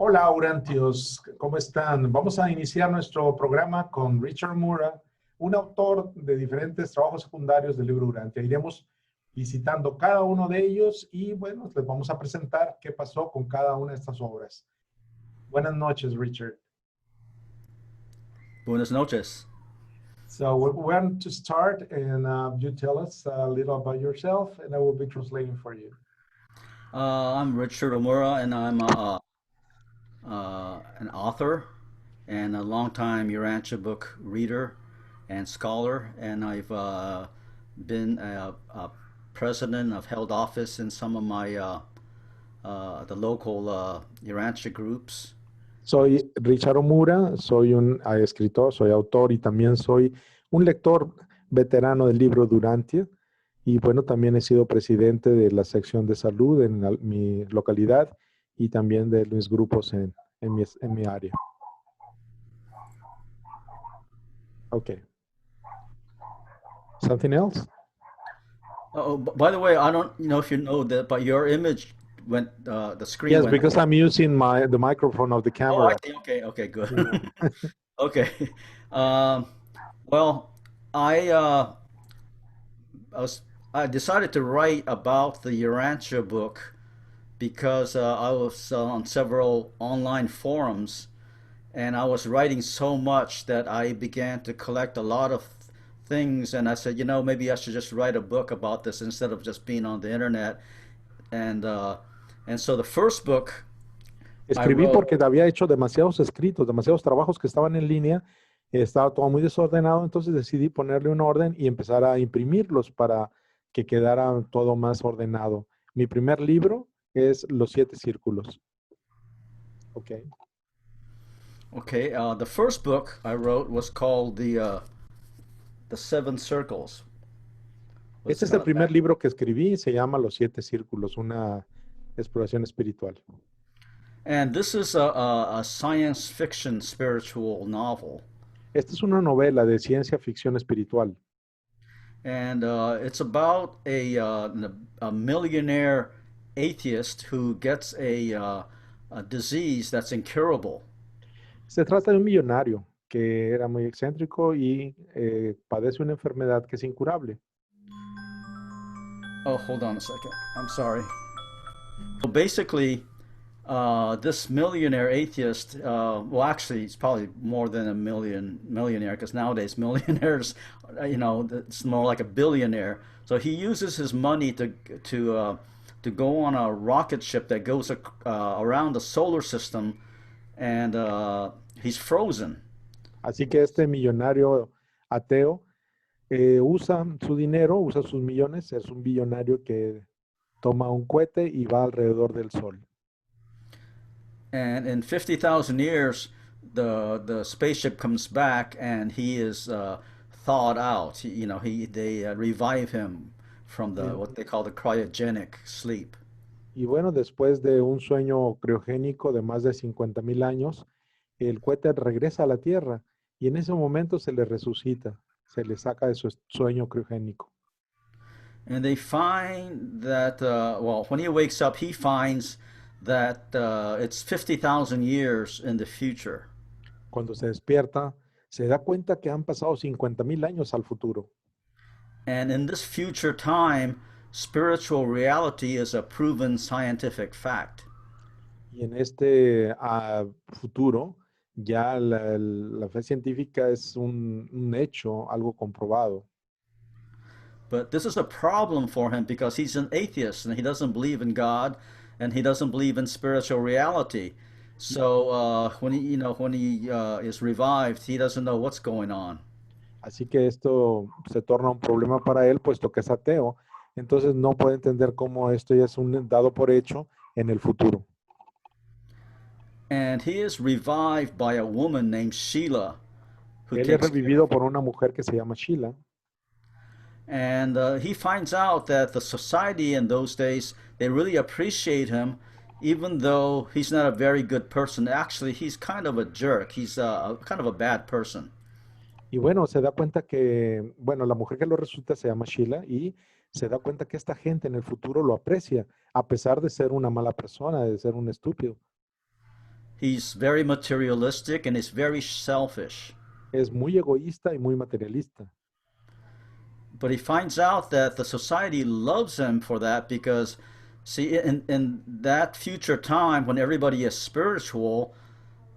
Hola, Urantios, ¿cómo están? Vamos a iniciar nuestro programa con Richard Omura, un autor de diferentes trabajos secundarios del libro Urantia. Iremos visitando cada uno de ellos y, bueno, les vamos a presentar qué pasó con cada una de estas obras. Buenas noches, Richard. Buenas noches. So we're going to start, and you tell us a little about yourself, and I will be translating for you. I'm Richard Omura, and I'm an author and a longtime Urantia book reader and scholar. And I've been a president. I've held office in some of my the local Urantia groups. Soy Richard Omura, soy un escritor, soy autor y también soy un lector veterano del libro Durantia. Y bueno, también he sido presidente de la sección de salud en mi localidad y también de mis grupos en mi área. Okay. Something else? Oh, by the way, I don't know if you know that, but your image went, the screen Yes, went. because I'm using the microphone of the Oh, I camera. see. Okay, good. Yeah. Okay. Um, well, I uh, I was I decided to write about the Urantia book because I was on several online forums and I was writing so much that I began to collect a lot of things, and I said, maybe I should just write a book about this instead of just being on the internet. And uh, and so the first book I Escribí wrote. porque había hecho demasiados escritos, demasiados trabajos que estaban en línea, estaba todo muy desordenado, entonces decidí ponerle un orden y empezar a imprimirlos para que quedara todo más ordenado. Mi primer libro es Los 7 círculos. Okay. Okay, the first book I wrote was called the Seven Circles. Este Was es el primer libro que escribí, se llama Los 7 círculos, una exploración espiritual. And this is a science fiction spiritual novel. Esta es una novela de ciencia ficción espiritual. And it's about a millionaire atheist who gets a disease that's incurable. Se trata de un millonario que era muy excéntrico y padece una enfermedad que es incurable. Oh, hold on a second. I'm sorry. So basically, this millionaire atheist, well, actually, it's probably more than a millionaire because nowadays millionaires, it's more like a billionaire. So he uses his money to go on a rocket ship that goes around the solar system, and he's frozen. Así que este millonario ateo usa su dinero, usa sus millones, es un billonario que toma un cohete y va alrededor del sol. And in 50,000 years, the spaceship comes back and he is thawed out. They revive him from what they call the cryogenic sleep. Y bueno, después de un sueño criogénico de más de 50,000 años, el cohete regresa a la Tierra y en ese momento se le resucita, se le saca de su sueño criogénico. And they find that, when he wakes up, he finds that it's 50,000 years in the future. Cuando se despierta, se da cuenta que han pasado 50,000 años al futuro. And in this future time, spiritual reality is a proven scientific fact. Y en este futuro, ya la fe científica es un hecho, algo comprobado. But this is a problem for him because he's an atheist and he doesn't believe in God and he doesn't believe in spiritual reality. So when he is revived, he doesn't know what's going on. Así que esto se torna un problema para él, puesto que es ateo. Entonces no puede entender cómo esto ya es un dado por hecho en el futuro. And he is revived by a woman named Sheila, who Él es takes care revivido of por him. una mujer que se llama Sheila. And he finds out that the society in those days, they really appreciate him, even though he's not a very good person. Actually, he's kind of a jerk. He's kind of a bad person. Y bueno, se da cuenta que, bueno, la mujer que lo resulta se llama Sheila y se da cuenta que esta gente en el futuro lo aprecia, a pesar de ser una mala persona, de ser un estúpido. He's very materialistic and he's very selfish. Es muy egoísta y muy materialista. But he finds out that the society loves him for that because, see, in that future time when everybody is spiritual,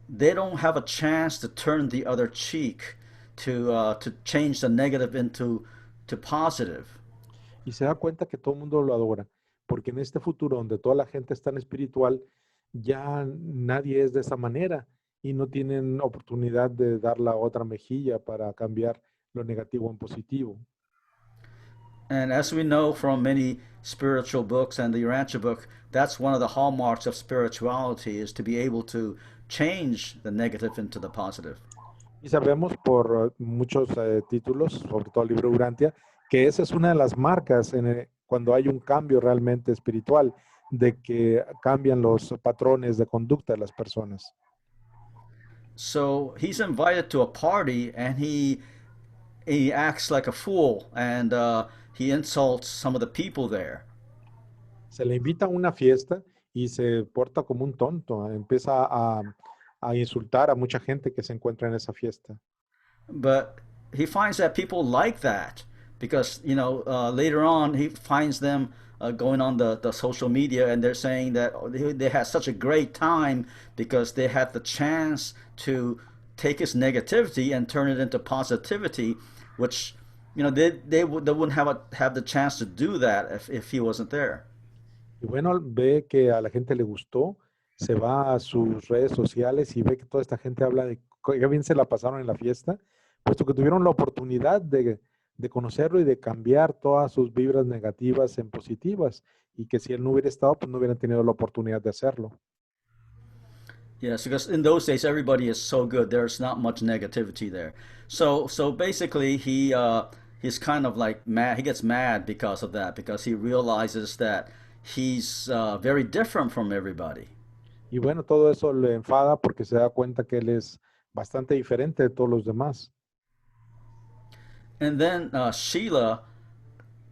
they don't have a chance to turn the other cheek, to change the negative into to positive. Y se da cuenta que todo el mundo lo adora, porque en este futuro donde toda la gente es tan espiritual, ya nadie es de esa manera y no tienen oportunidad de dar la otra mejilla para cambiar lo negativo en positivo. And as we know from many spiritual books and the Urantia book, that's one of the hallmarks of spirituality is to be able to change the negative into the positive. Y sabemos por muchos títulos, sobre todo el libro Urantia, que esa es una de las marcas cuando hay un cambio realmente espiritual, de que cambian los patrones de conducta de las personas. So he's invited to a party and he acts like a fool and he insults some of the people there. Se le invita a una fiesta y se porta como un tonto, empieza a insultar a mucha gente que se encuentra en esa fiesta. But he finds that people like that because, later on he finds them going on the social media and they're saying that they had such a great time because they had the chance to take his negativity and turn it into positivity, which they wouldn't have the chance to do that if he wasn't there. Y bueno, ve que a la gente le gustó, se va a sus redes sociales y ve que toda esta gente habla de qué bien se la pasaron en la fiesta, puesto que tuvieron la oportunidad de conocerlo y de cambiar todas sus vibras negativas en positivas, y que si él no hubiera estado, pues no hubieran tenido la oportunidad de hacerlo. Yes, because in those days everybody is so good. There's not much negativity there. So basically he's kind of like mad. He gets mad because of that because he realizes that he's very different from everybody. Y bueno, todo eso le enfada porque se da cuenta que él es bastante diferente de todos los demás. And then Sheila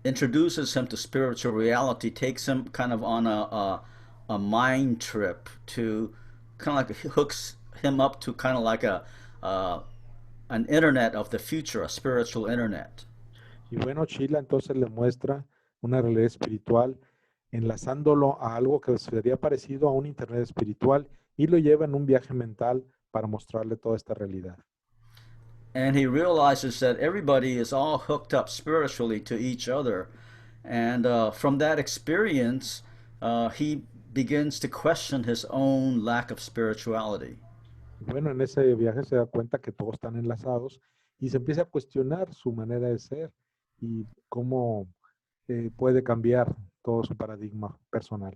introduces him to spiritual reality, takes him kind of on a mind trip to kind of like hooks him up to kind of like uh, an internet of the future, a spiritual internet. Y bueno, Sheila entonces le muestra una realidad espiritual, enlazándolo a algo que sería parecido a un internet espiritual, y lo lleva en un viaje mental para mostrarle toda esta realidad. And he realizes that everybody is all hooked up spiritually to each other. And from that experience, he begins to question his own lack of spirituality. Bueno, en ese viaje se da cuenta que todos están enlazados y se empieza a cuestionar su manera de ser y cómo puede cambiar todo su paradigma personal.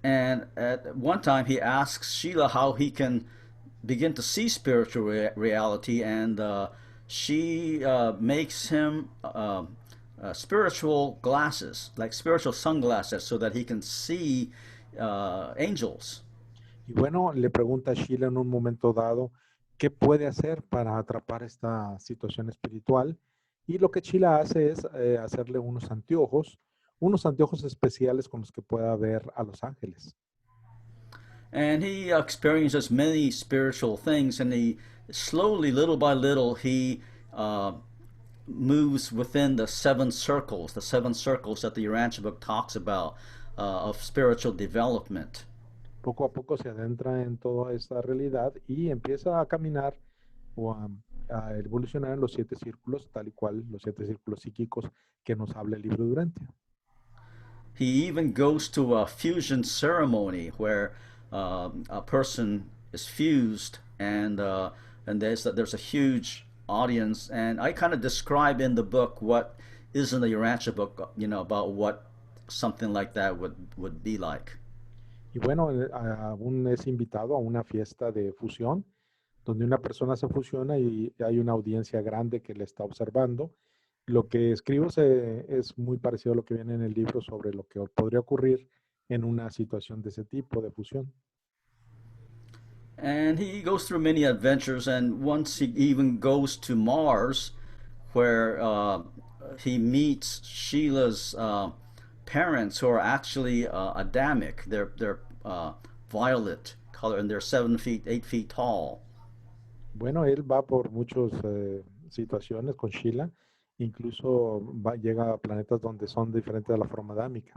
And at one time, he asks Sheila how he can begin to see spiritual reality, and she makes him spiritual glasses, like spiritual sunglasses, so that he can see angels. Y bueno, le pregunta a Sheila en un momento dado qué puede hacer para atrapar esta situación espiritual. Y lo que Sheila hace es hacerle unos anteojos especiales con los que pueda ver a los ángeles. And he experiences many spiritual things, and he slowly, little by little, he moves within the seven circles that the Urantia book talks about of spiritual development. Poco a poco se adentra en toda esta realidad y empieza a caminar o a evolucionar en los 7 círculos, tal y cual los 7 círculos psíquicos que nos habla el libro de Urantia. He even goes to a fusion ceremony where a person is fused, and there's a huge audience. And I kind of describe in the book what is in the Urantia book, about what something like that would be like. Y bueno, aún es invitado a una fiesta de fusión, donde una persona se fusiona y hay una audiencia grande que le está observando. Lo que escribo es muy parecido a lo que viene en el libro sobre lo que podría ocurrir en una situación de ese tipo de fusión. And he goes through many adventures, and once he even goes to Mars, where he meets Sheila's parents, who are actually Adamic. They're violet color, and they're 7 feet, 8 feet tall. Bueno, él va por muchas situaciones con Sheila, incluso llega a planetas donde son diferentes a la forma adámica.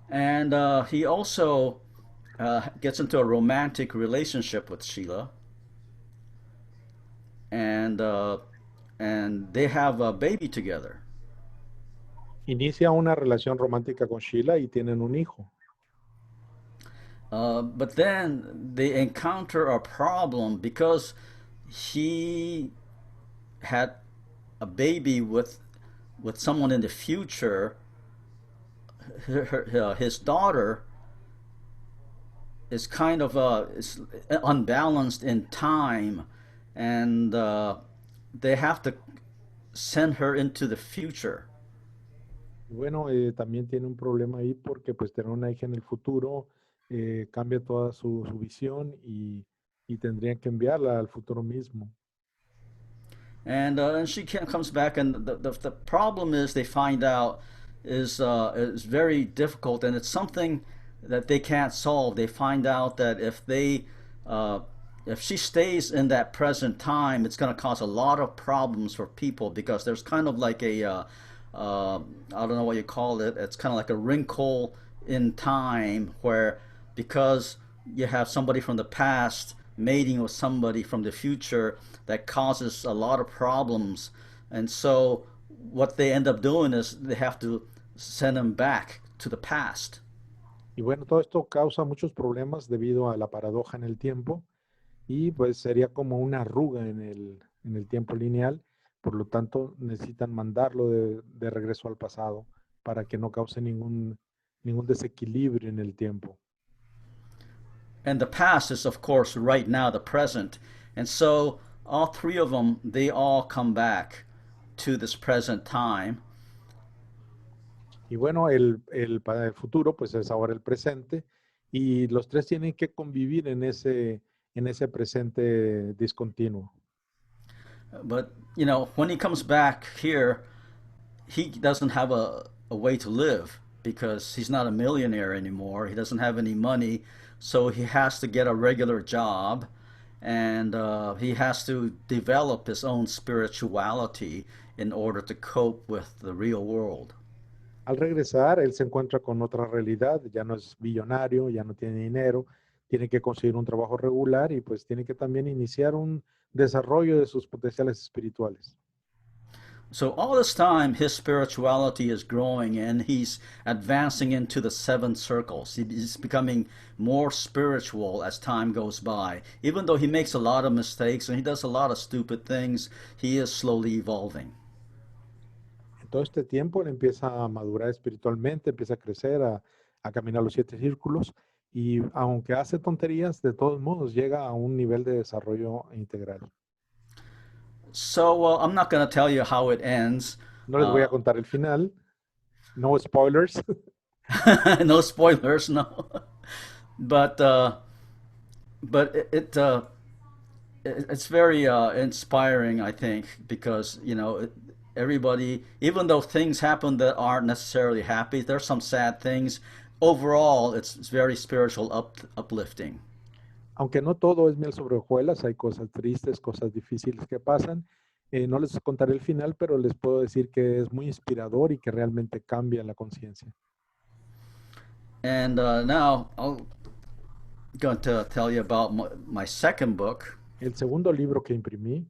And he also gets into a romantic relationship with Sheila, and uh, and they have a baby together. Inicia una relación romántica con Sheila y tienen un hijo. But then they encounter a problem because he had a baby with someone in the future. His daughter is kind of is unbalanced in time, and they have to send her into the future. Bueno, también tiene un problema ahí porque pues tener una hija en el futuro cambia toda su visión y tendrían que enviarla al futuro mismo. And she comes back, and the problem is they find out is very difficult, and it's something that they can't solve. They find out that if she stays in that present time, it's going to cause a lot of problems for people because there's kind of like I don't know what you call it. It's kind of like a wrinkle in time where because you have somebody from the past mating with somebody from the future that causes a lot of problems. And so what they end up doing is they have to send them back to the past. Y bueno, todo esto causa muchos problemas debido a la paradoja en el tiempo y pues sería como una arruga en el tiempo lineal. Por lo tanto, necesitan mandarlo de regreso al pasado para que no cause ningún desequilibrio en el tiempo. And the past is, of course, right now, the present. And so all three of them, they all come back to this present time. Y bueno, para el futuro, pues es ahora el presente, y los tres tienen que convivir en ese presente discontinuo. But, you know, when he comes back here, he doesn't have a way to live because he's not a millionaire anymore. He doesn't have any money. So he has to get a regular job, and he has to develop his own spirituality in order to cope with the real world. Al regresar, él se encuentra con otra realidad, ya no es billonario, ya no tiene dinero, tiene que conseguir un trabajo regular y pues tiene que también iniciar un desarrollo de sus potenciales espirituales. So all this time, his spirituality is growing and he's advancing into the seven circles. He's becoming more spiritual as time goes by. Even though he makes a lot of mistakes and he does a lot of stupid things, he is slowly evolving. En todo este tiempo él empieza a madurar espiritualmente, empieza a crecer, a caminar los 7 círculos y aunque hace tonterías, de todos modos llega a un nivel de desarrollo integral. So I'm not going to tell you how it ends. No les voy a contar el final, no spoilers. No spoilers, no. But it's very inspiring, I think, because you know everybody, even though things happen that aren't necessarily happy, there's some sad things. Overall, it's very spiritual, uplifting. Aunque no todo es miel sobre hojuelas, hay cosas tristes, cosas difíciles que pasan. No les contaré el final, pero les puedo decir que es muy inspirador y que realmente cambia la conciencia. And now I'm going to tell you about my second book. El segundo libro que imprimí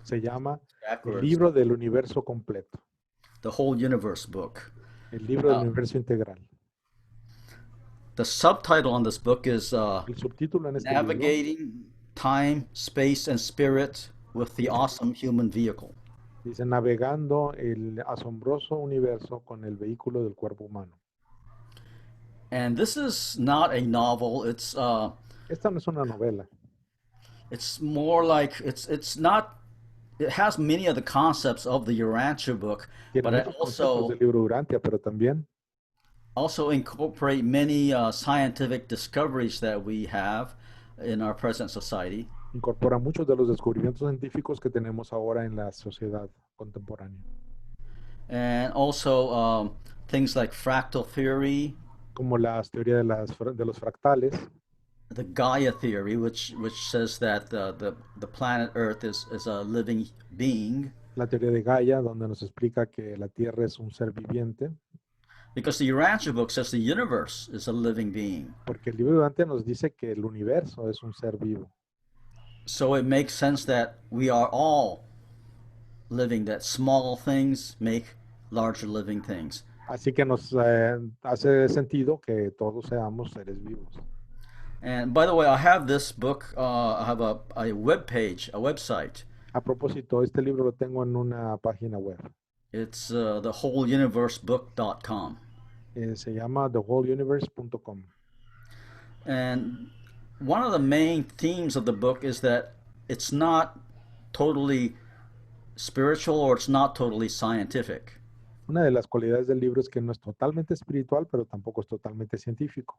se llama El Backwards. libro del universo completo, The Whole Universe book. el libro del universo integral. The subtitle on this book is El subtítulo en este libro Navigating Time, Space, and Spirit with the Awesome Human Vehicle. dice Navegando el asombroso universo con el vehículo del cuerpo humano. And this is not a novel. Esta no es una novela. It's more like it's not. It has many of the concepts of the Urantia book, Tiene but it muchos conceptos del libro Urantia, pero también also incorporate many scientific discoveries that we have in our present society. incorpora muchos de los descubrimientos científicos que tenemos ahora en la sociedad contemporánea. And also things like fractal theory, como las teorías de los fractales, the Gaia theory, which says that the planet Earth is a living being, la teoría de Gaia, donde nos explica que la Tierra es un ser viviente, because the Urantia book says the universe is a living being. porque el libro de Dante nos dice que el universo es un ser vivo. So it makes sense that we are all living, that small things make larger living things. Así que nos hace sentido que todos seamos seres vivos. And by the way, I have this book, I have a web page, a website. A propósito, este libro lo tengo en una página web. It's thewholeuniversebook.com. Se llama thewholeuniverse.com. And one of the main themes of the book is that it's not totally spiritual or it's not totally scientific. Una de las cualidades del libro es que no es totalmente espiritual, pero tampoco es totalmente científico.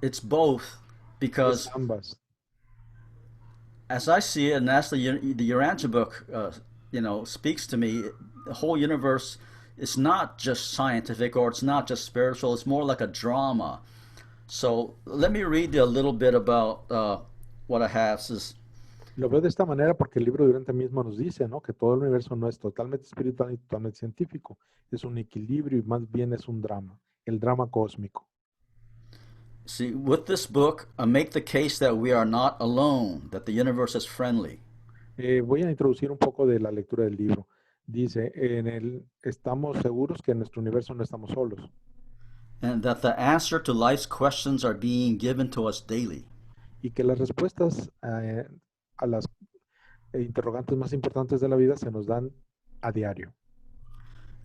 It's both, because Es ambas. as I see it, and as the Urantia book, speaks to me, the whole universe is not just scientific or it's not just spiritual. It's more like a drama. So let me read you a little bit about what I have. Says, Lo veo de esta manera porque el libro de Durante mismo nos dice, ¿no?, que todo el universo no es totalmente espiritual ni totalmente científico. Es un equilibrio y más bien es un drama, el drama cósmico. see, with this book, I make the case that we are not alone, that the universe is friendly. Voy a introducir un poco de la lectura del libro. Dice, estamos seguros que en nuestro universo no estamos solos And that the answer to life's questions are being given to us daily. y que las respuestas a las interrogantes más importantes de la vida se nos dan a diario.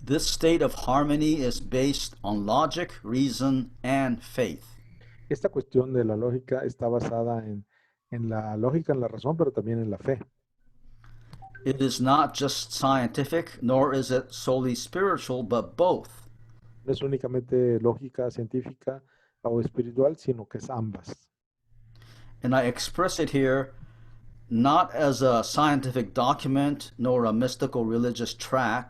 This state of harmony is based on logic, reason, and faith. Esta cuestión de la lógica está basada en la lógica, en la razón, pero también en la fe. It is not just scientific, nor is it solely spiritual, but both. No es únicamente lógica, científica o espiritual, sino que es ambas. And I express it here not as a scientific document nor a mystical religious tract,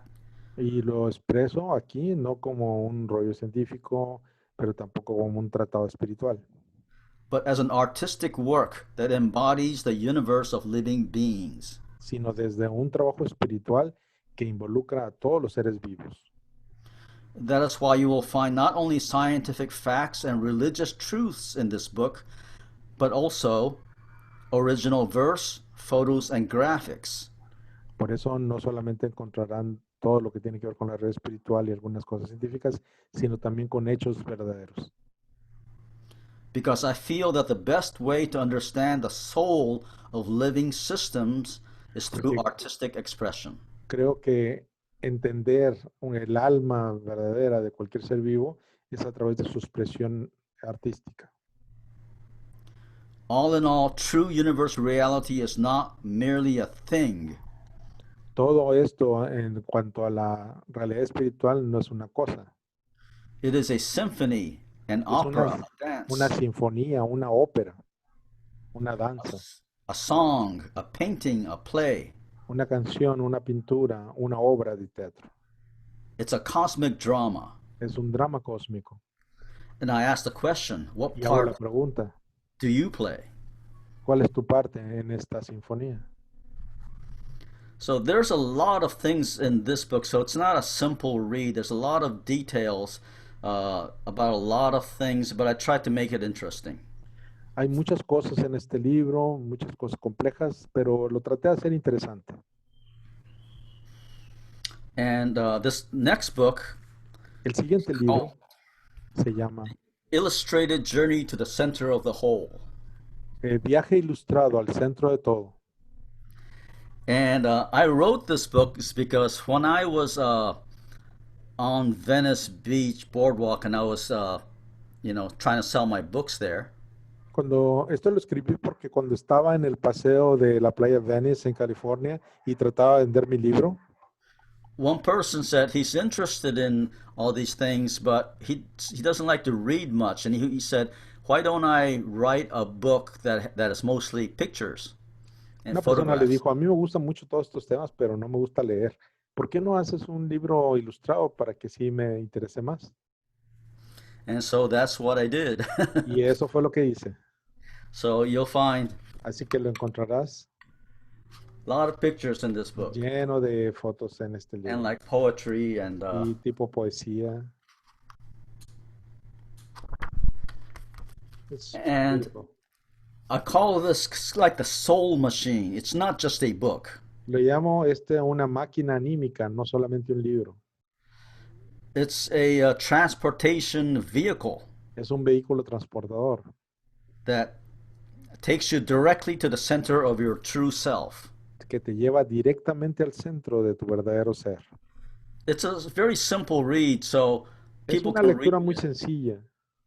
Y lo expreso aquí no como un rollo científico, pero tampoco como un tratado espiritual, but as an artistic work that embodies the universe of living beings. sino desde un trabajo espiritual que involucra a todos los seres vivos. That is why you will find not only scientific facts and religious truths in this book, but also original verse, photos, and graphics. Por eso no solamente encontrarán todo lo que tiene que ver con la red espiritual y algunas cosas científicas, sino también con hechos verdaderos. Because I feel that the best way to understand the soul of living systems is through Porque artistic expression. creo que entender el alma verdadera de cualquier ser vivo es a través de su expresión artística. All in all, true universe reality is not merely a thing. Todo esto en cuanto a la realidad espiritual no es una cosa, It is a symphony, an es opera, a una dance, sinfonía, una ópera, una danza, a song, a painting, a play. una canción, una pintura, una obra de teatro. It's a cosmic drama. Es un drama cósmico. And I ask the question, what Y ahora la part pregunta, do you play? ¿cuál es tu parte en esta sinfonía? So there's a lot of things in this book, so it's not a simple read. There's a lot of details about a lot of things, but I tried to make it interesting. Hay muchas cosas en este libro, muchas cosas complejas, pero lo traté de hacer interesante. And this next book, El siguiente libro called se llama Illustrated Journey to the Center of the Whole. Viaje ilustrado al centro de todo. And I wrote this book because when I was on Venice Beach boardwalk and I was, trying to sell my books there, Esto lo escribí porque cuando estaba en el paseo de la playa Venice en California y trataba de vender mi libro, one person said he's interested in all these things, but he doesn't like to read much. And he said, why don't I write a book that is mostly pictures and una persona le photographs? dijo, a mí me gustan mucho todos estos temas, pero no me gusta leer. ¿Por qué no haces un libro ilustrado para que sí me interese más? And so that's what I did. Y eso fue lo que hice. So you'll find Así que lo encontrarás a lot of pictures in this book lleno de fotos en este and libro. like poetry and Y tipo poesía. It's and beautiful. I call this like the soul machine. It's not just a book. Le llamo una máquina anímica, no solamente un libro. It's a transportation vehicle Es un vehículo transportador that takes you directly to the center of your true self. que te lleva directamente al centro de tu verdadero ser. It's a very simple read, so Es people una can read lectura muy it sencilla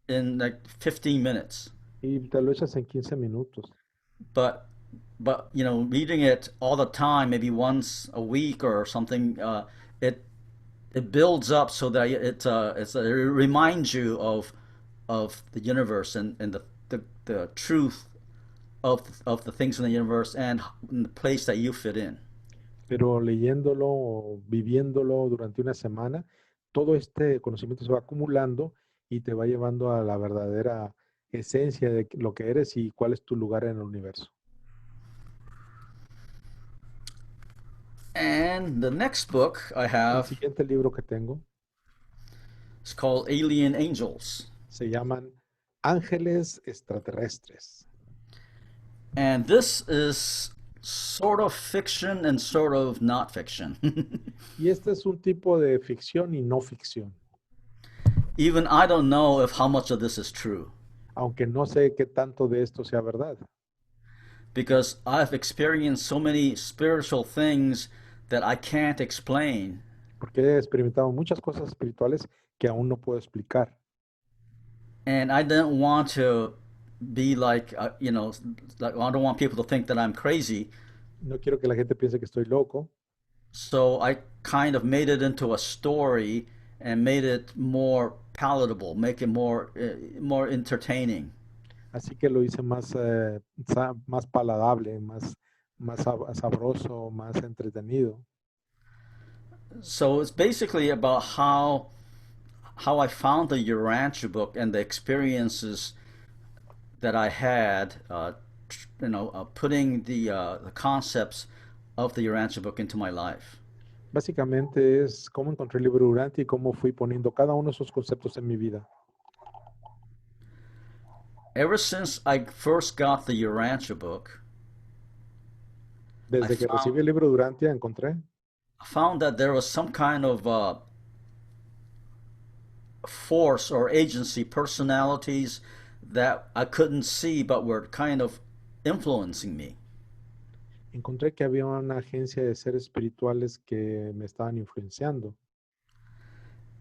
in like 15 minutes. y te lo echas en 15 minutos. But reading it all the time, maybe once a week or something, it it builds up so that it reminds you of the universe and the truth of the things in the universe and the place that you fit in. Pero leyéndolo o viviéndolo durante una semana, todo este conocimiento se va acumulando y te va llevando a la verdadera esencia de lo que eres y cuál es tu lugar en el universo. And the next book I El have siguiente libro que tengo is called Alien Angels. se llaman Ángeles extraterrestres. And this is sort of fiction and sort of not fiction. Y este es un tipo de ficción y no ficción, Even I don't know if how much of this is true aunque no sé qué tanto de esto sea verdad, because I've experienced so many spiritual things that I can't explain. porque he experimentado muchas cosas espirituales que aún no puedo explicar. And I didn't want to be like I don't want people to think that I'm crazy. No quiero que la gente piense que estoy loco, So I kind of made it into a story and made it more palatable, make it more entertaining. así que lo hice más, más paladable, más sabroso, más entretenido. So it's basically about how I found the Urantia book and the experiences that I had, putting the concepts of the Urantia book into my life. Básicamente es cómo encontré el libro Durante y cómo fui poniendo cada uno de esos conceptos en mi vida. Ever since I first got the Urantia book, I Desde que found recibí el libro Durante encontré I found that there was some kind of force or agency, personalities that I couldn't see but were kind of influencing me. encontré que había una agencia de seres espirituales que me estaban influenciando.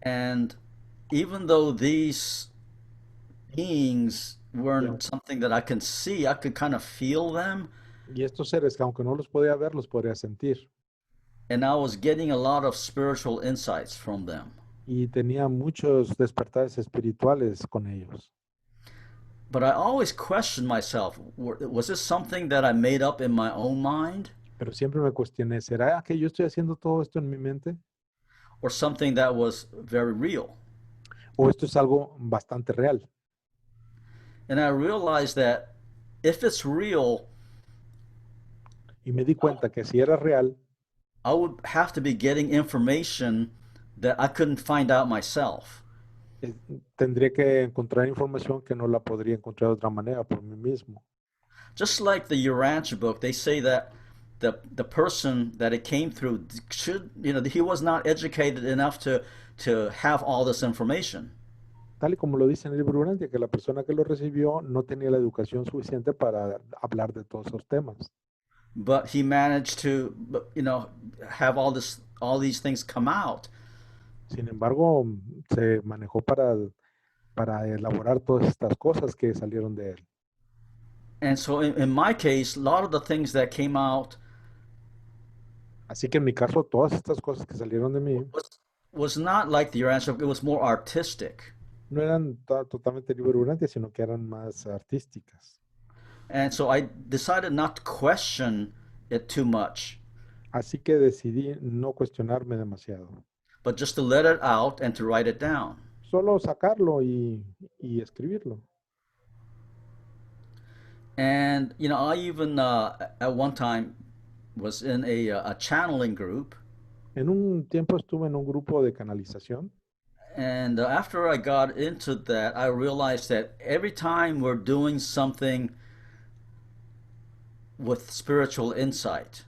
And even though these beings Y, weren't something that I can see, I could kind of feel them. y estos seres que aunque no los podía ver, los podía sentir. And I was getting a lot of spiritual insights from them. Y tenía muchos despertares espirituales con ellos. But I always questioned myself, was this something that I made up in my own mind Pero siempre me cuestioné, ¿será que yo estoy haciendo todo esto en mi mente? or something that was very real? ¿O esto es algo bastante real? And I realized that if it's real, Y me di cuenta que si era real, I would have to be getting information that I couldn't find out myself. eh, tendría que encontrar información que no la podría encontrar de otra manera por mí mismo. Just like the Urantia book, they say that the person that it came through should, he was not educated enough to have all this information. Tal y como lo dice en el libro Urantia, que la persona que lo recibió no tenía la educación suficiente para hablar de todos esos temas. But he managed to, have all these things come out. Sin embargo, se manejó para elaborar todas estas cosas que salieron de él. And so in my case, a lot of the things that came out Así que en mi caso, todas estas cosas que salieron de mí was was not like the Urantia book, it was more artistic. no eran totalmente libro Urantia, sino que eran más artísticas. And so I decided not to question it too much, Así que decidí no cuestionarme demasiado, but just to let it out and to write it down. solo sacarlo y escribirlo. And I even at one time was in a channeling group. En un tiempo estuve en un grupo de canalización And after I got into that, I realized that every time we're doing something with spiritual insight,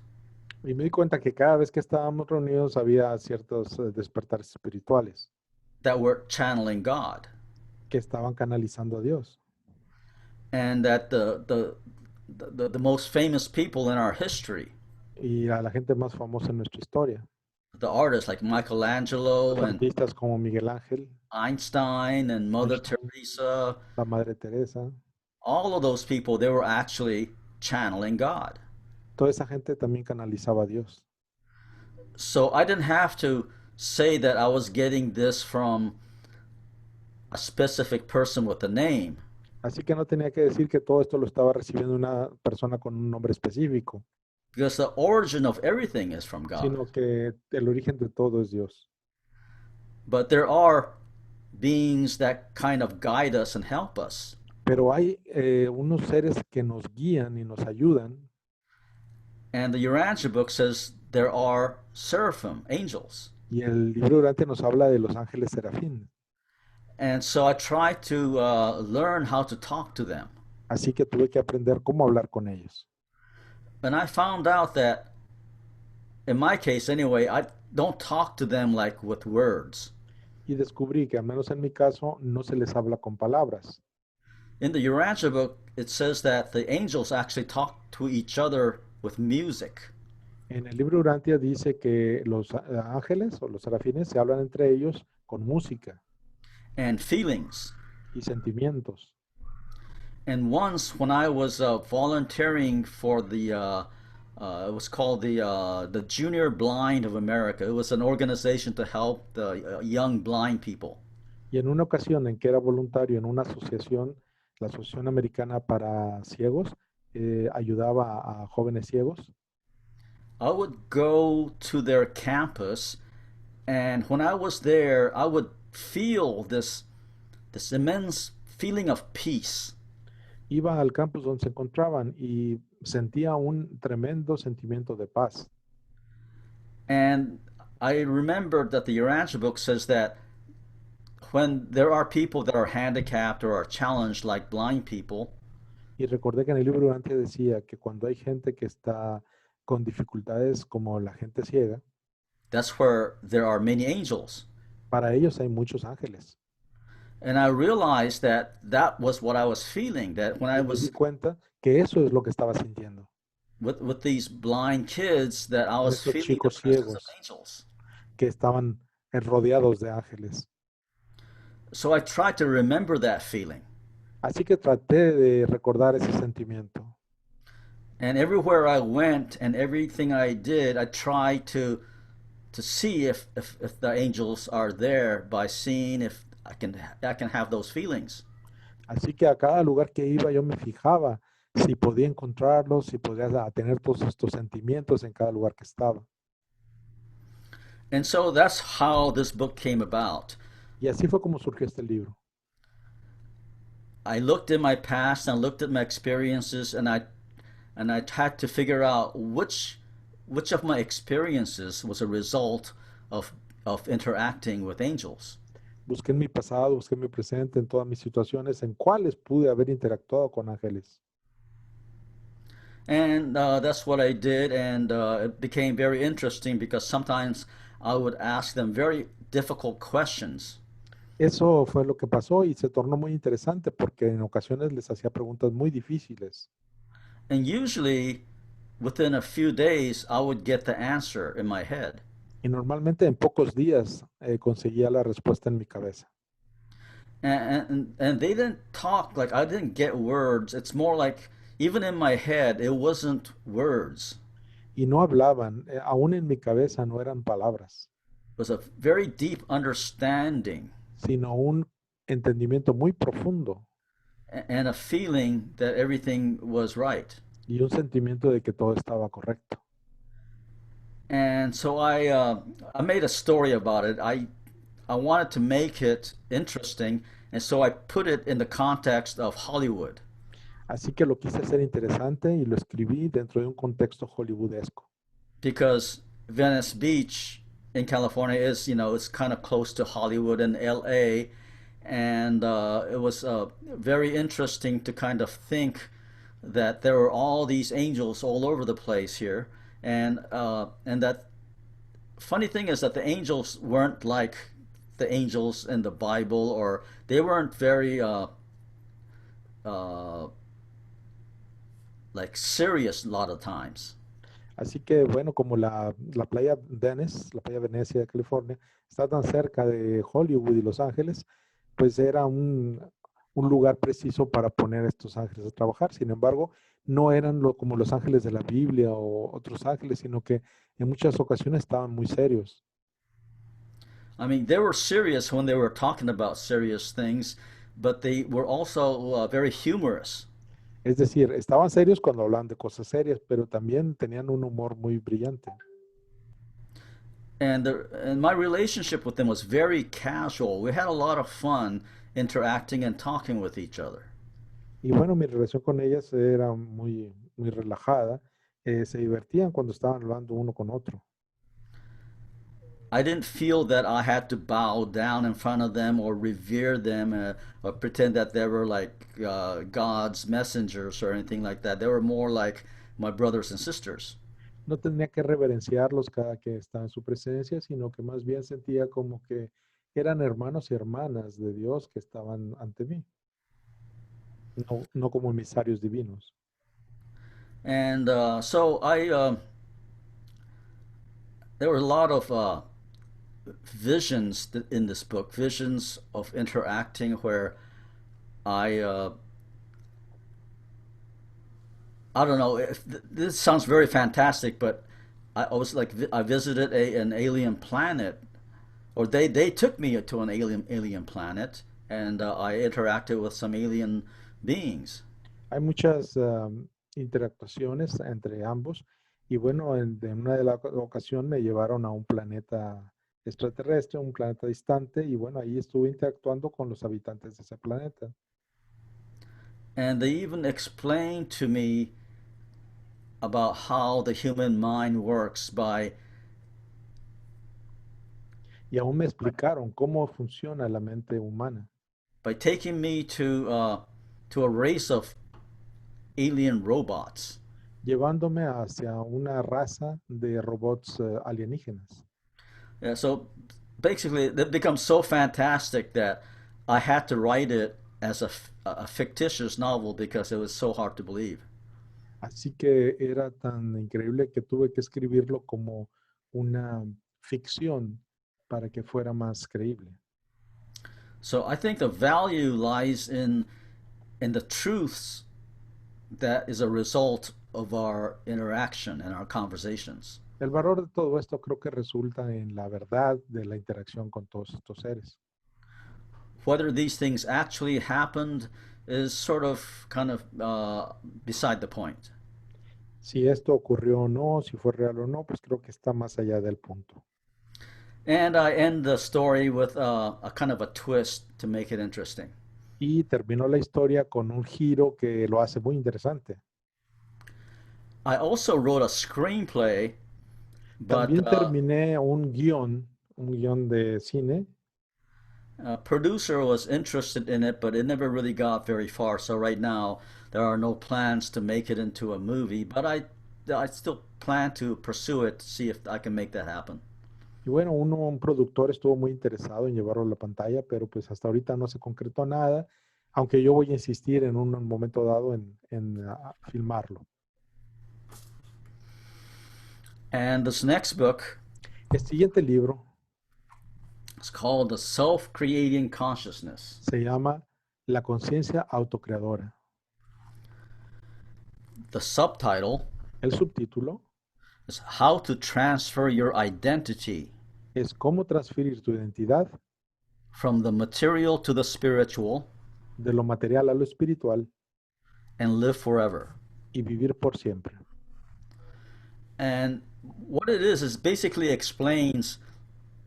y me di cuenta que cada vez que estábamos reunidos había ciertos despertares espirituales that we're channeling God, que estaban canalizando a Dios. and that the most famous people in our history, Y a la gente más famosa en nuestra historia. the artists like Los Michelangelo and artistas como Miguel Ángel, Einstein and Mother Einstein, Teresa, la Madre Teresa, all of those people, they were actually channeling God. toda esa gente también canalizaba a Dios. So I didn't have to say that I was getting this from a specific person with a name, Así que no tenía que decir que todo esto lo estaba recibiendo una persona con un nombre específico, because the origin of everything is from God. sino que el origen de todo es Dios. But there are beings that kind of guide us and help us. Pero hay unos seres que nos guían y nos ayudan. And the Urantia book says there are seraphim, angels. Y el libro durante nos habla de los ángeles serafín. And so I try to learn how to talk to them. Así que tuve que aprender cómo hablar con ellos. And I found out that, in my case anyway, I don't talk to them like with words. Y descubrí que, al menos en mi caso, no se les habla con palabras. In the Urantia book, it says that the angels actually talk to each other with music. En el libro Urantia dice que los ángeles o los serafines se hablan entre ellos con música And feelings. y sentimientos. And once, when I was volunteering for it was called the Junior Blind of America. It was an organization to help the young blind people. Y en una ocasión en que era voluntario en una asociación, la Asociación Americana para Ciegos, ayudaba a jóvenes ciegos. I would go to their campus, and when I was there, I would feel this immense feeling of peace. Iba al campus donde se encontraban y sentía un tremendo sentimiento de paz. And I remembered that the Urantia book says that when there are people that are handicapped or are challenged like blind people, Y recordé que en el libro Durante decía que cuando hay gente que está con dificultades como la gente ciega, that's where there are many angels. para ellos hay muchos ángeles. And I realized that that was what I was feeling, that when I Y me di was cuenta que eso es lo que estaba sintiendo. with these blind kids, that I Con was estos feeling the chicos presence of ciegos angels. que estaban rodeados de ángeles. So I tried to remember that feeling. Así que traté de recordar ese sentimiento. And everywhere I went and everything I did, I tried to see if the angels are there by seeing if I can have those feelings. Así que a cada lugar que iba yo me fijaba si podía encontrarlos, si podía tener todos estos sentimientos en cada lugar que estaba. And so that's how this book came about. Y así fue como surgió este libro. I looked in my past and looked at my experiences, and I had to figure out which of my experiences was a result of interacting with angels. Busqué en mi pasado, busqué en mi presente, en todas mis situaciones, en cuáles pude haber interactuado con ángeles. And that's what I did, and it became very interesting because sometimes I would ask them very difficult questions. Eso fue lo que pasó y se tornó muy interesante porque en ocasiones les hacía preguntas muy difíciles. And usually, within a few days, I would get the answer in my head. Y normalmente en pocos días conseguía la respuesta en mi cabeza. And they didn't talk, like I didn't get words. It's more like, even in my head, it wasn't words. Y no hablaban, aún en mi cabeza no eran palabras, It was a very deep understanding sino un entendimiento muy profundo and a feeling that everything was right. y un sentimiento de que todo estaba correcto. And so I made a story about it. I wanted to make it interesting, and so I put it in the context of Hollywood. Así que lo quise hacer interesante y lo escribí dentro de un contexto hollywoodesco. Because Venice Beach in California is, it's kind of close to Hollywood and LA. And it was very interesting to kind of think that there were all these angels all over the place here. And that funny thing is that the angels weren't like the angels in the Bible, or they weren't very uh, like serious a lot of times. Así que bueno, como la playa Venice, la playa Venecia de California, está tan cerca de Hollywood y Los Ángeles, pues era un lugar preciso para poner a estos ángeles a trabajar. Sin embargo, no eran como los ángeles de la Biblia o otros ángeles, sino que en muchas ocasiones estaban muy serios. I mean, they were serious when they were talking about serious things, but they were also very humorous. Es decir, estaban serios cuando hablaban de cosas serias, pero también tenían un humor muy brillante. And my relationship with them was very casual. We had a lot of fun interacting and talking with each other. Y bueno, mi relación con ellas era muy relajada. Se divertían cuando estaban hablando uno con otro. I didn't feel that I had to bow down in front of them or revere them or pretend that they were like God's messengers or anything like that. They were more like my brothers and sisters. No tenía que reverenciarlos cada que estaba en su presencia, sino que más bien sentía como que eran hermanos y hermanas de Dios que estaban ante mí, no como emisarios divinos. And so there were a lot of visions in this book, visions of interacting where I I don't know if this sounds very fantastic, but I was like I visited an alien planet, or they took me to an alien planet, and I interacted with some alien beings. Hay muchas interactuaciones entre ambos y bueno, en una de las ocasiones me llevaron a un planeta extraterrestre, un planeta distante y bueno, ahí estuve interactuando con los habitantes de ese planeta. And they even explained to me about how the human mind works Y aún me explicaron cómo funciona la mente humana, by taking me to a race of alien robots. llevándome hacia una raza de robots alienígenas. Yeah, so basically, it becomes so fantastic that I had to write it as a fictitious novel because it was so hard to believe. Así que era tan increíble que tuve que escribirlo como una ficción para que fuera más creíble. So I think the value lies in the truths that is a result of our interaction and our conversations. El valor de todo esto creo que resulta en la verdad de la interacción con todos estos seres. Whether these things actually happened is sort of kind of beside the point. Si esto ocurrió o no, si fue real o no, pues creo que está más allá del punto. And I end the story with a kind of a twist to make it interesting. Y terminó la historia con un giro que lo hace muy interesante. I also wrote a screenplay, but También terminé un guión de cine. a producer was interested in it, but it never really got very far. So right now, there are no plans to make it into a movie, but I still plan to pursue it to see if I can make that happen. Y bueno, un productor estuvo muy interesado en llevarlo a la pantalla, pero pues hasta ahorita no se concretó nada, aunque yo voy a insistir en un momento dado en filmarlo. And this next book El siguiente libro is called The Self-Creating Consciousness. se llama La conciencia autocreadora. The subtitle El subtítulo is How to Transfer Your Identity es cómo transferir tu identidad from the Material to the Spiritual de lo material a lo espiritual and Live Forever. y vivir por siempre. And what it is basically explains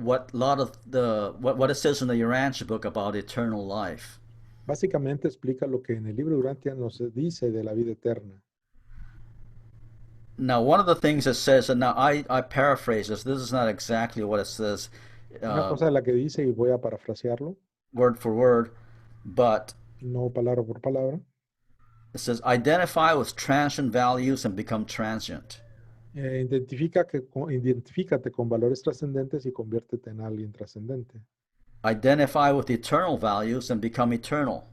what a lot of the what it says in the Urantia book about eternal life. Básicamente explica lo que en el libro Urantia nos dice de la vida eterna. Now, one of the things it says, and now I paraphrase this. This is not exactly what it says, Una uh, cosa de la que dice, y voy a parafrasearlo, word for word, but no palabra por palabra, it says, identify with transient values and become transient. identifícate con valores trascendentes y conviértete en alguien trascendente. Identify with eternal values and become eternal.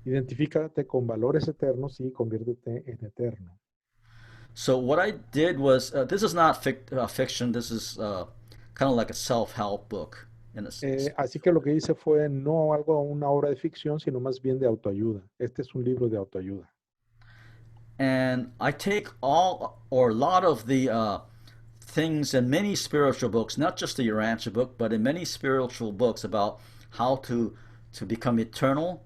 Identifícate con valores eternos y conviértete en eterno. So what I did was, this is not fiction. This is kind of like a self-help book in a Así que lo que hice fue no algo, una obra de ficción, sino más bien de autoayuda. Este es un libro de autoayuda. and I take all or a lot of the things in many spiritual books, not just the Urantia book, but in many spiritual books about how to become eternal.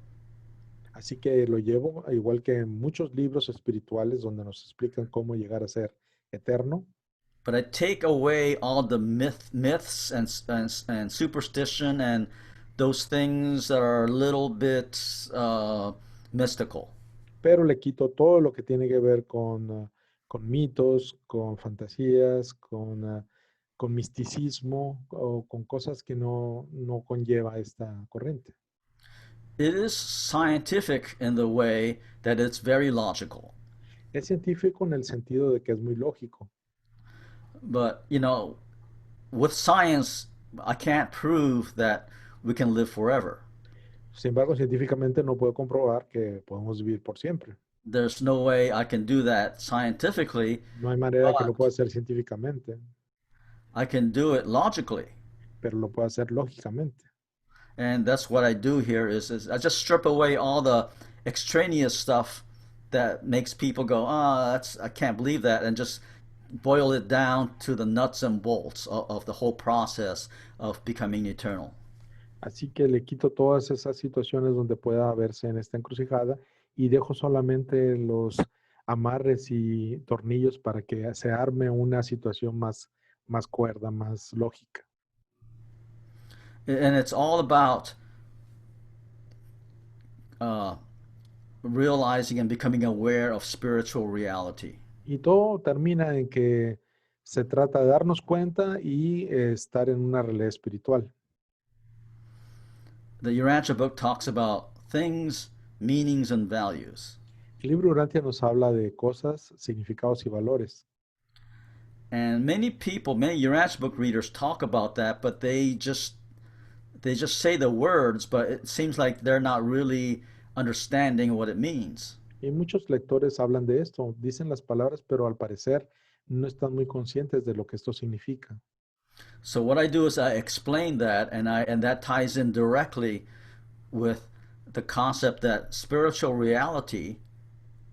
Así que lo llevo, igual que en muchos libros espirituales donde nos explican cómo llegar a ser eterno, But I take away all the myths and superstition and those things that are a little bit mystical. pero le quito todo lo que tiene que ver con mitos, con fantasías, con misticismo o con cosas que no conlleva esta corriente. It is scientific in the way that it's very logical. Es científico en el sentido de que es muy lógico. But, with science, I can't prove that we can live forever. Sin embargo, científicamente no puedo comprobar que podemos vivir por siempre. There's no way I can do that scientifically, No hay manera que lo pueda but hacer científicamente, I can do it logically. pero lo puedo hacer lógicamente. And that's what I do here is I just strip away all the extraneous stuff that makes people go, that's I can't believe that, and just boil it down to the nuts and bolts of the whole process of becoming eternal. Así que le quito todas esas situaciones donde pueda verse en esta encrucijada y dejo solamente los amarres y tornillos para que se arme una situación más cuerda, más lógica. And it's all about uh, realizing and becoming aware of spiritual reality. Y todo termina en que se trata de darnos cuenta y estar en una realidad espiritual. The Urantia book talks about things, meanings, and values. El libro Urantia nos habla de cosas, significados y valores. And many people, many Urantia book readers talk about that, but they just say the words, but it seems like they're not really understanding what it means. Y muchos lectores hablan de esto, dicen las palabras, pero al parecer no están muy conscientes de lo que esto significa. So what I do is I explain that, and that ties in directly with the concept that spiritual reality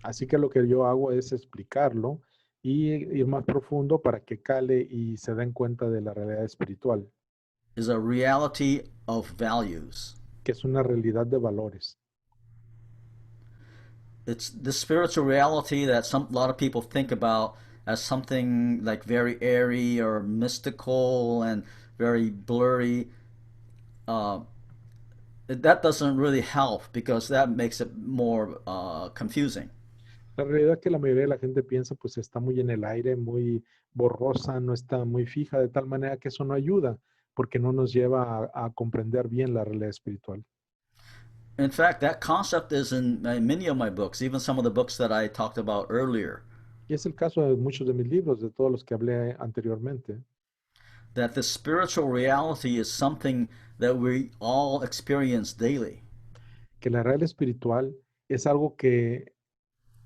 Así que lo que yo hago es explicarlo y ir más profundo para que cale y se den cuenta de la realidad espiritual, is a reality of values. que es una realidad de valores. It's the spiritual reality that a lot of people think about as something like very airy or mystical and very blurry. Uh, that doesn't really help because that makes it more confusing. La realidad es que la mayoría de la gente piensa pues está muy en el aire, muy borrosa, no está muy fija, de tal manera que eso no ayuda porque no nos lleva a comprender bien la realidad espiritual. In fact, that concept is in many of my books, even some of the books that I talked about earlier, Y es el caso de muchos de mis libros, de todos los que hablé anteriormente, that the spiritual reality is something that we all experience daily. que la realidad espiritual es algo que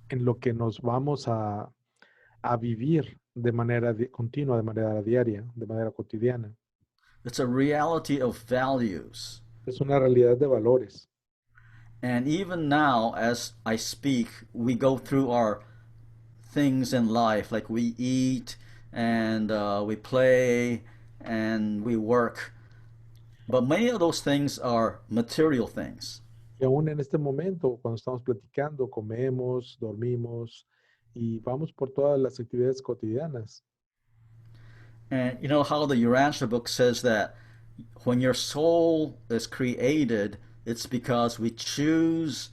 en lo que nos vamos a vivir de manera continua, de manera diaria, de manera cotidiana. It's a reality of values. Es una realidad de valores. And even now, as I speak, we go through our things in life, like we eat and we play and we work. But many of those things are material things. Y aún en este momento, cuando estamos platicando, comemos, dormimos y vamos por todas las actividades cotidianas. And you know how the Urantia book says that when your soul is created, it's because we choose,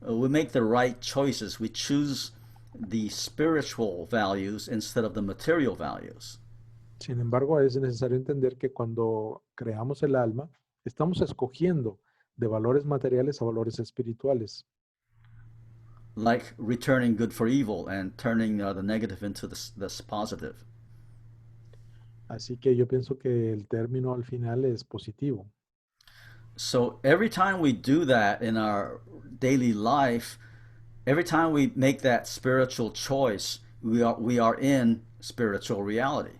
we make the right choices. We choose the spiritual values instead of the material values. Sin embargo, es necesario entender que cuando creamos el alma, estamos escogiendo de valores materiales a valores espirituales. Like returning good for evil and turning the negative into this positive. Así que yo pienso que el término al final es positivo. So every time we do that in our daily life, every time we make that spiritual choice, we are in spiritual reality.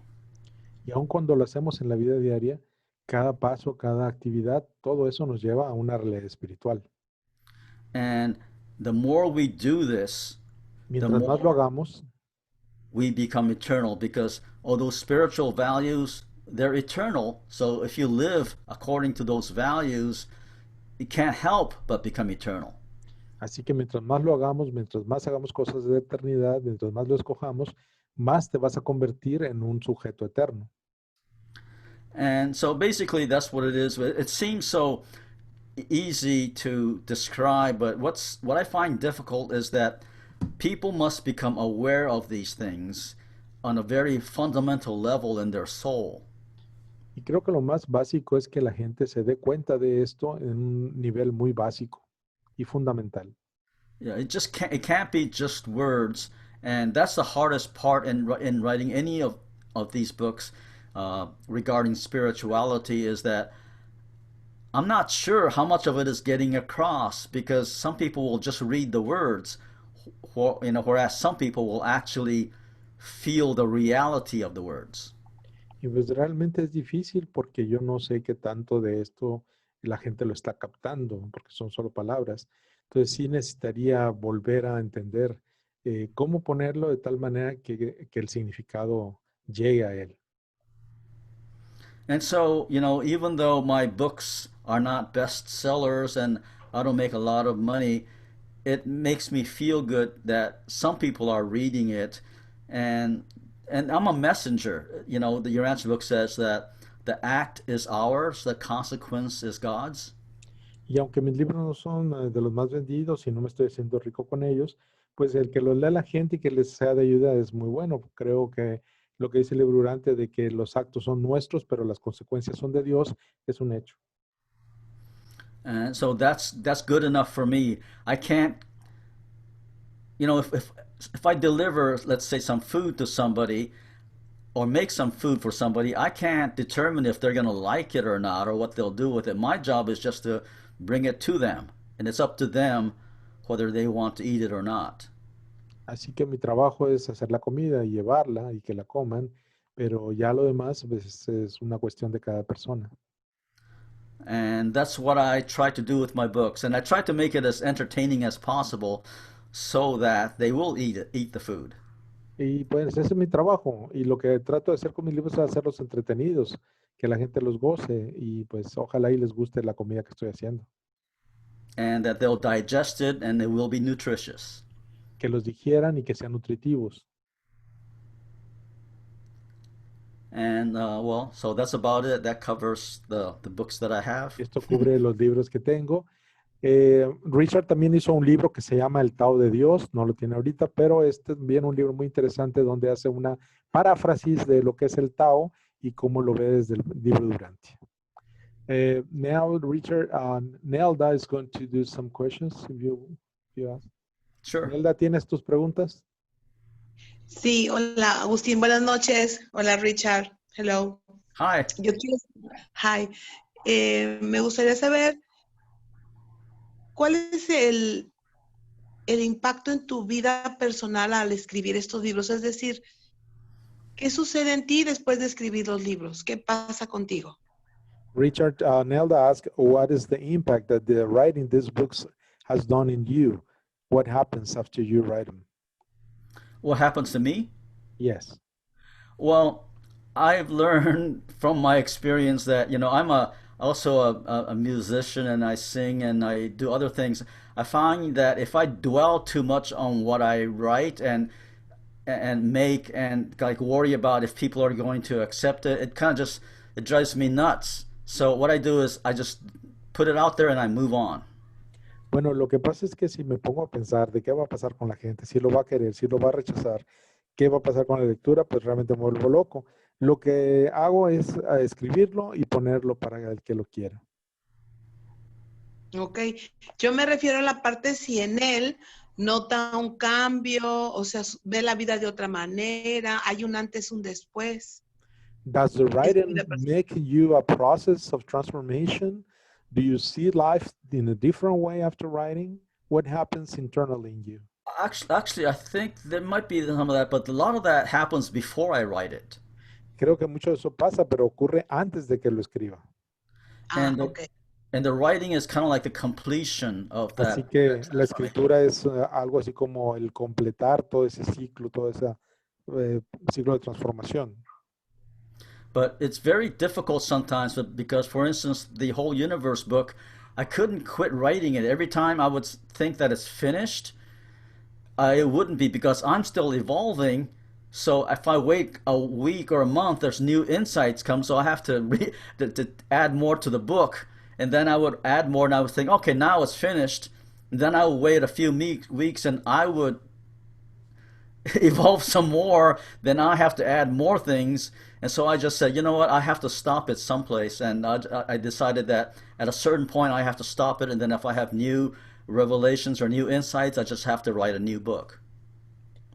Y aun cuando lo hacemos en la vida diaria, cada paso, cada actividad, todo eso nos lleva a una realidad espiritual. And the more we do this, the Mientras más lo more hagamos, we become eternal, because all those spiritual values, they're eternal. So if you live according to those values, you can't help but become eternal. así que mientras más lo hagamos, mientras más hagamos cosas de eternidad, mientras más lo escojamos, más te vas a convertir en un sujeto eterno. And so basically that's what it is. It seems so easy to describe, but what I find difficult is that people must become aware of these things on a very fundamental level in their soul. Y creo que lo más básico es que la gente se dé cuenta de esto en un nivel muy básico y fundamental. Yeah, it can't be just words, and that's the hardest part in writing any of these books regarding spirituality, is that I'm not sure how much of it is getting across, because some people will just read the words, whereas some people will actually feel the reality of the words. Y pues realmente es difícil porque yo no sé qué tanto de esto la gente lo está captando, porque son solo palabras. Entonces sí necesitaría volver a entender cómo ponerlo de tal manera que el significado llegue a él. And so, even though my books are not bestsellers and I don't make a lot of money, it makes me feel good that some people are reading it, and I'm a messenger. The Urantia book says that the act is ours, the consequence is God's. Y aunque mis libros no son de los más vendidos y no me estoy haciendo rico con ellos, pues el que los lea la gente y que les sea de ayuda es muy bueno. Creo que lo que dice el libro Durante de que los actos son nuestros, pero las consecuencias son de Dios, es un hecho. And so that's good enough for me. I can't, if I deliver, let's say, some food to somebody or make some food for somebody, I can't determine if they're going to like it or not, or what they'll do with it. My job is just to bring it to them, and it's up to them whether they want to eat it or not. Así que mi trabajo es hacer la comida y llevarla y que la coman, pero ya lo demás pues, es una cuestión de cada persona. And that's what I try to do with my books, and I try to make it as entertaining as possible so that they will eat the food. Y pues ese es mi trabajo y lo que trato de hacer con mis libros es hacerlos entretenidos, que la gente los goce y pues ojalá y les guste la comida que estoy haciendo. And that they'll digest it and it will be nutritious. Que los digieran y que sean nutritivos. And so that's about it. That covers the books that I have. Esto cubre los libros que tengo. Richard también hizo un libro que se llama El Tao de Dios, no lo tiene ahorita, pero este es bien un libro muy interesante donde hace una paráfrasis de lo que es el Tao y cómo lo ve desde el libro Durante. Now, Richard, Nelda is going to do some questions if you ask. Sure. Nelda, ¿tienes tus preguntas? Sí, hola Agustín, buenas noches. Hola Richard, hello. Hi. Hi. Me gustaría saber cuál es el impacto en tu vida personal al escribir estos libros. Es decir, ¿qué sucede en ti después de escribir los libros? ¿Qué pasa contigo? Richard, Nelda asked, what is the impact that the writing these books has done in you? What happens after you write them? What happens to me? Yes. Well, I've learned from my experience that, I'm also a musician, and I sing and I do other things. I find that if I dwell too much on what I write and make and like worry about if people are going to accept it, it kind of just, it drives me nuts. So what I do is I just put it out there and I move on. Bueno, lo que pasa es que si me pongo a pensar de qué va a pasar con la gente, si lo va a querer, si lo va a rechazar, qué va a pasar con la lectura, pues realmente me vuelvo loco. Lo que hago es escribirlo y ponerlo para el que lo quiera. Ok, yo me refiero a la parte si en él nota un cambio, o sea, ve la vida de otra manera, hay un antes, un después. Does the En su writing vida personal. make you a process of transformation? Do you see life in a different way after writing? What happens internally in you? Actually, I think there might be some of that, but a lot of that happens before I write it. Creo que mucho de eso pasa, pero ocurre antes de que lo escriba. Ah, And the, ok. and the writing is kind of like the completion of Así that que la transformation. escritura es algo así como el completar todo ese ciclo, todo ese eh, ciclo de transformación. But it's very difficult sometimes because, for instance, the whole universe book, I couldn't quit writing it. Every time I would think that it's finished, it wouldn't be because I'm still evolving. So if I wait a week or a month, there's new insights come. So I have to add more to the book, and then I would add more, and I would think, okay, now it's finished. And then I would wait a few weeks, and I would evolve some more. Then I have to add more things, and so I just said, you know what, I have to stop it someplace, and I decided that at a certain point I have to stop it, and then if I have new revelations or new insights, I just have to write a new book.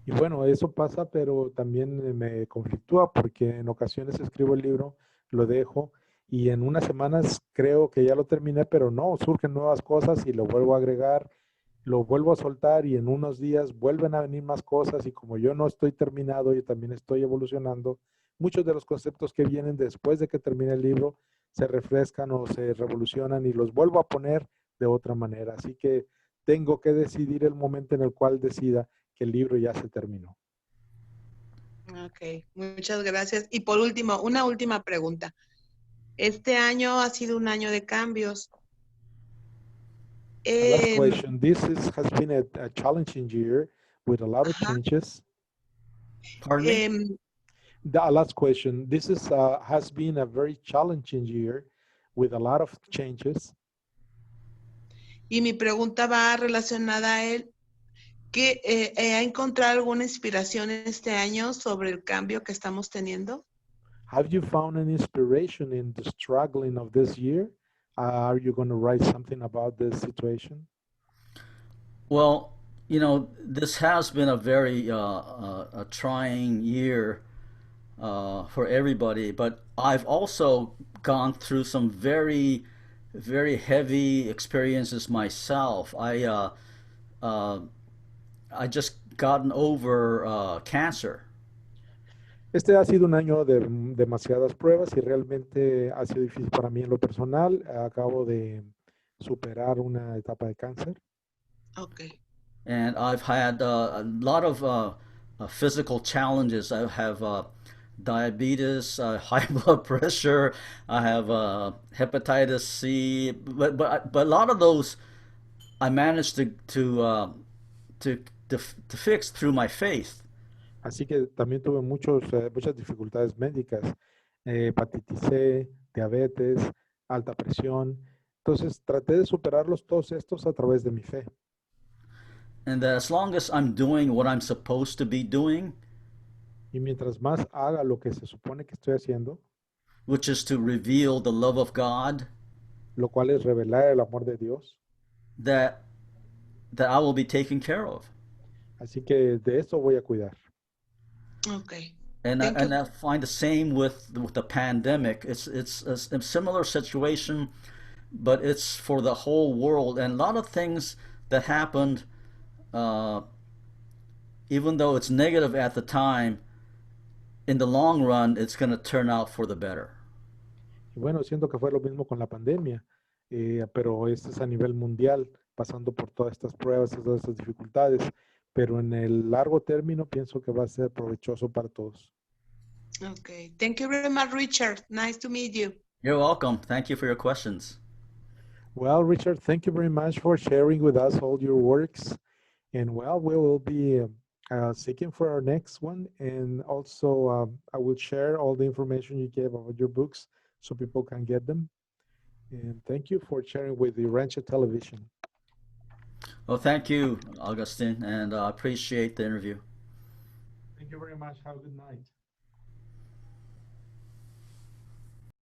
Y bueno, eso pasa, pero también me conflictúa porque en ocasiones escribo el libro, lo dejo y en unas semanas creo que ya lo terminé, pero no, surgen nuevas cosas y lo vuelvo a agregar, lo vuelvo a soltar y en unos días vuelven a venir más cosas y como yo no estoy terminado, yo también estoy evolucionando, muchos de los conceptos que vienen después de que termine el libro se refrescan o se revolucionan y los vuelvo a poner de otra manera. Así que tengo que decidir el momento en el cual decida que el libro ya se terminó. Ok, muchas gracias. Y por último, una última pregunta. Este año ha sido un año de cambios. A last Em, question. Has been a challenging year with a lot of ajá, changes. Pardon me? em, The last question. This is has been a very challenging year with a lot of changes. y mi pregunta va relacionada a él. ¿Ha encontrado alguna inspiración este año sobre el cambio que estamos teniendo? Have you found an inspiration in the struggling of this year? Are you going to write something about this situation? Well, you know, this has been a very a trying year for everybody, but I've also gone through some very heavy experiences myself. Uh, I just gotten over cancer. Este ha sido un año de demasiadas pruebas y realmente ha sido difícil para mí en lo personal. Acabo de superar una etapa de cáncer. Ok. And I've had a lot of physical challenges. I have diabetes, high blood pressure. I have hepatitis C, but a lot of those I managed to to fix through my faith. Así que también tuve muchas dificultades médicas, hepatitis C, diabetes, alta presión. Entonces traté de superarlos todos estos a través de mi fe. And that as long as I'm doing what I'm supposed to be doing, Y mientras más haga lo que se supone que estoy haciendo, which is to reveal the love of God, lo cual es revelar el amor de Dios. that that I will be taken care of. Así que de eso voy a cuidar. Ok. And Thank you. I find the same with the pandemic. It's a similar situation, but it's for the whole world. And a lot of things that happened, uh, even though it's negative at the time, in the long run, it's going to turn out for the better. Y bueno, siento que fue lo mismo con la pandemia, pero este es a nivel mundial, pasando por todas estas pruebas, todas estas dificultades, pero en el largo término pienso que va a ser provechoso para todos. Ok. Thank you very much, Richard. Nice to meet you. You're welcome. Thank you for your questions. Well, Richard, thank you very much for sharing with us all your works. And well, we will be seeking for our next one. And also, I will share all the information you gave about your books so people can get them. And thank you for sharing with the Rancho Television. Well, thank you, Augustine, and I appreciate the interview. Thank you very much. Have a good night.